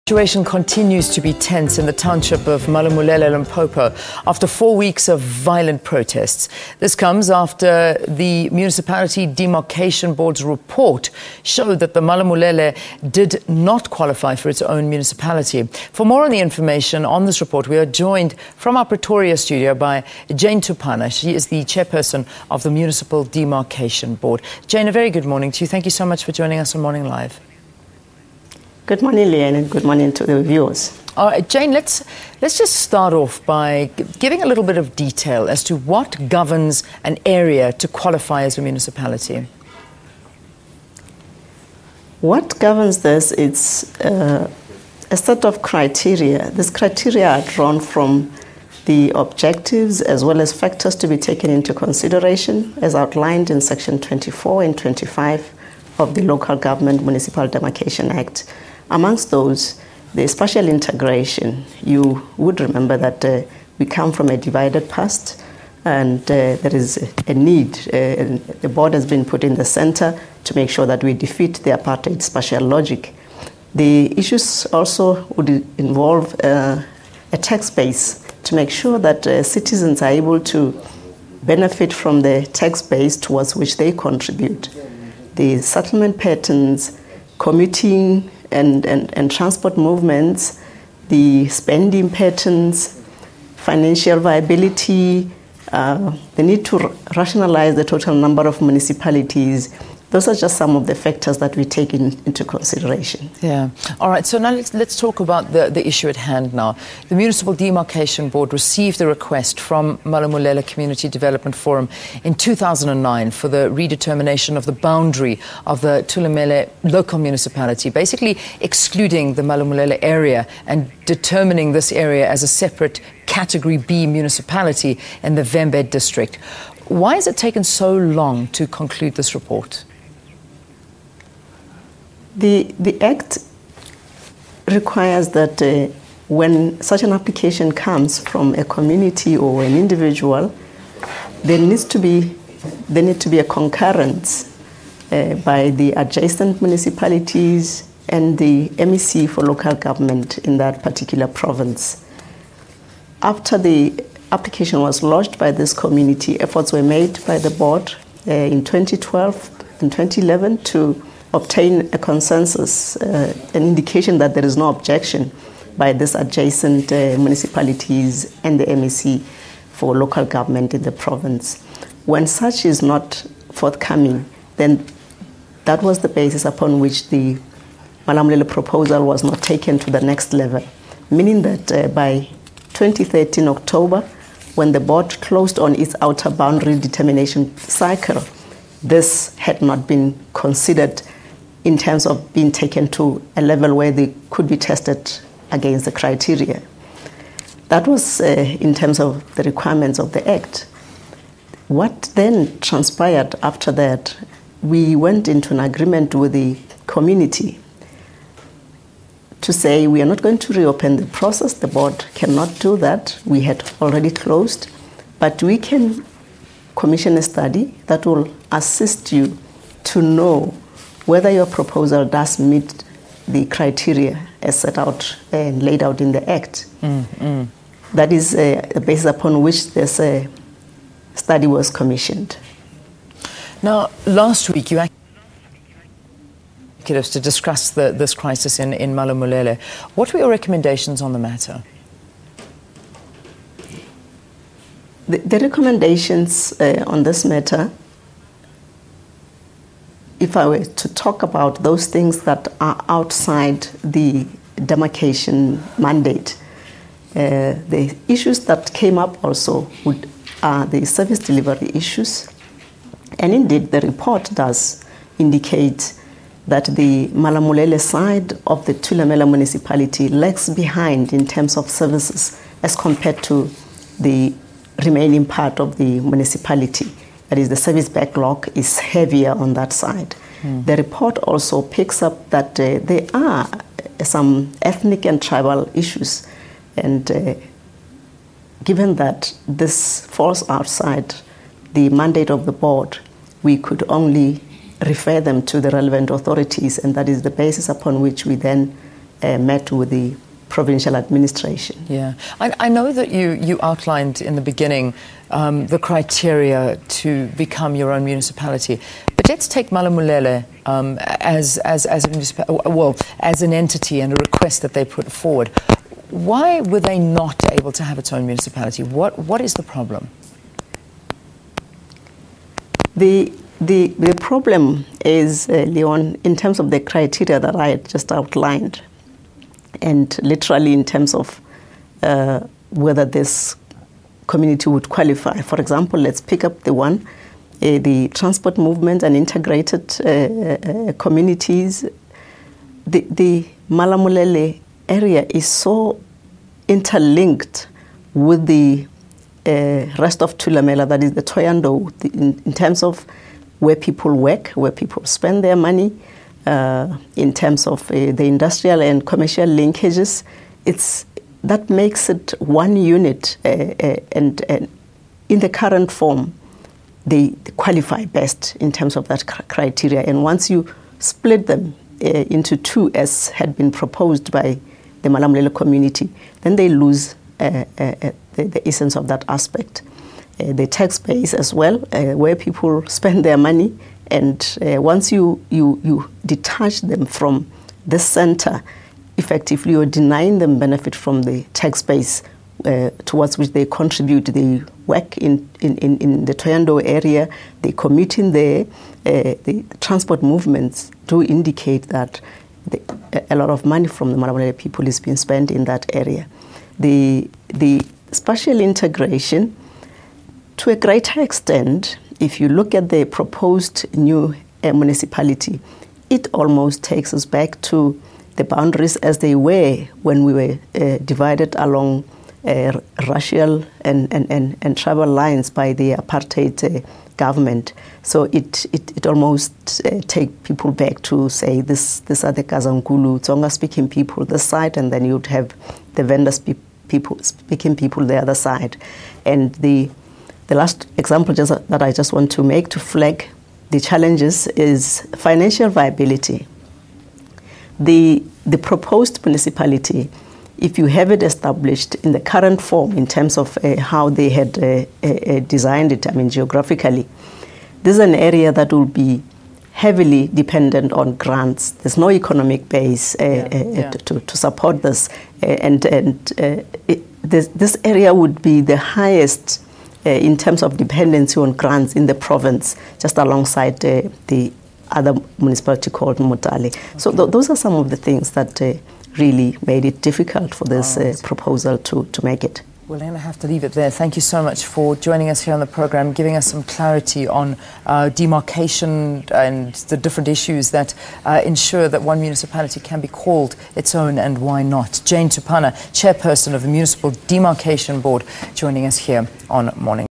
The situation continues to be tense in the township of Malamulele, Limpopo, after 4 weeks of violent protests. This comes after the Municipality Demarcation Board's report showed that the Malamulele did not qualify for its own municipality. For more on the information on this report, we are joined from our Pretoria studio by Jane Thupana. She is the chairperson of the Municipal Demarcation Board. Jane, a very good morning to you. Thank you so much for joining us on Morning Live. Good morning, Leanne, and good morning to the viewers. All right, Jane, let's just start off by giving a little bit of detail as to what governs an area to qualify as a municipality. What governs this is a set of criteria. These criteria are drawn from the objectives as well as factors to be taken into consideration as outlined in Section 24 and 25 of the Local Government Municipal Demarcation Act. Amongst those, the spatial integration. You would remember that we come from a divided past, and there is a need. The board has been put in the center to make sure that we defeat the apartheid spatial logic. The issues also would involve a tax base to make sure that citizens are able to benefit from the tax base towards which they contribute. The settlement patterns, commuting and transport movements, the spending patterns, financial viability, the need to rationalize the total number of municipalities. Those are just some of the factors that we take into consideration. Yeah. All right. So now let's talk about the issue at hand now. The Municipal Demarcation Board received a request from Malamulele Community Development Forum in 2009 for the redetermination of the boundary of the Thulemele local municipality, basically excluding the Malamulele area and determining this area as a separate Category B municipality in the Vembed district. Why has it taken so long to conclude this report? The Act requires that when such an application comes from a community or an individual, there needs to be a concurrence by the adjacent municipalities and the MEC for local government in that particular province. After the application was lodged by this community, efforts were made by the board in 2012 and 2011 to obtain a consensus, an indication that there is no objection by these adjacent municipalities and the MEC for local government in the province. When such is not forthcoming, then that was the basis upon which the Malamulele proposal was not taken to the next level, meaning that by 2013 October, when the board closed on its outer boundary determination cycle, this had not been considered in terms of being taken to a level where they could be tested against the criteria. That was in terms of the requirements of the Act. What then transpired after that, we went into an agreement with the community to say we are not going to reopen the process. The board cannot do that. We had already closed, but we can commission a study that will assist you to know whether your proposal does meet the criteria as set out and laid out in the Act. That is the basis upon which this study was commissioned. Now, last week you to discuss this crisis in Malamulele. What were your recommendations on the matter? The recommendations on this matter, if I were to talk about those things that are outside the demarcation mandate, the issues that came up also are the service delivery issues. And indeed, the report does indicate that the Malamulele side of the Thulemele municipality lags behind in terms of services as compared to the remaining part of the municipality. That is, the service backlog is heavier on that side. The report also picks up that there are some ethnic and tribal issues, and given that this falls outside the mandate of the board, we could only refer them to the relevant authorities, and that is the basis upon which we then met with the provincial administration. Yeah, I know that you outlined in the beginning the criteria to become your own municipality, but let's take Malamulele as an entity and a request that they put forward. Why were they not able to have its own municipality? What is the problem? The problem is, Leon, in terms of the criteria that I had just outlined, and literally in terms of whether this community would qualify. For example, let's pick up the one, the transport movement and integrated communities. The Malamulele area is so interlinked with the rest of Thulamela, that is the Thohoyandou, in terms of where people work, where people spend their money, in terms of the industrial and commercial linkages. That makes it one unit, and in the current form, they qualify best in terms of that criteria. And once you split them into two, as had been proposed by the Malamulele community, then they lose the essence of that aspect. The tax base as well, where people spend their money, and once you detach them from the center, effectively you're denying them benefit from the tax base towards which they contribute. They work in the Thohoyandou area, they commute in there. The transport movements do indicate that a lot of money from the Malamulele people is being spent in that area. The spatial integration, to a greater extent, if you look at the proposed new municipality, it almost takes us back to the boundaries as they were when we were divided along racial and tribal lines by the apartheid government. So it almost take people back to say this are the Kazankulu, Tsonga-speaking people this side, and then you'd have the Venda-speaking people the other side. And the last example that I just want to make to flag the challenges is financial viability. The proposed municipality, if you have it established in the current form in terms of how they had designed it, I mean geographically, this is an area that will be heavily dependent on grants. There's no economic base to support this, this area would be the highest in terms of dependency on grants in the province, just alongside the other municipality called Mutale. Okay. So those are some of the things that really made it difficult for this proposal to make it. We're going to have to leave it there. Thank you so much for joining us here on the program, giving us some clarity on demarcation and the different issues that ensure that one municipality can be called its own and why not. Jane Thupana, chairperson of the Municipal Demarcation Board, joining us here on Morning.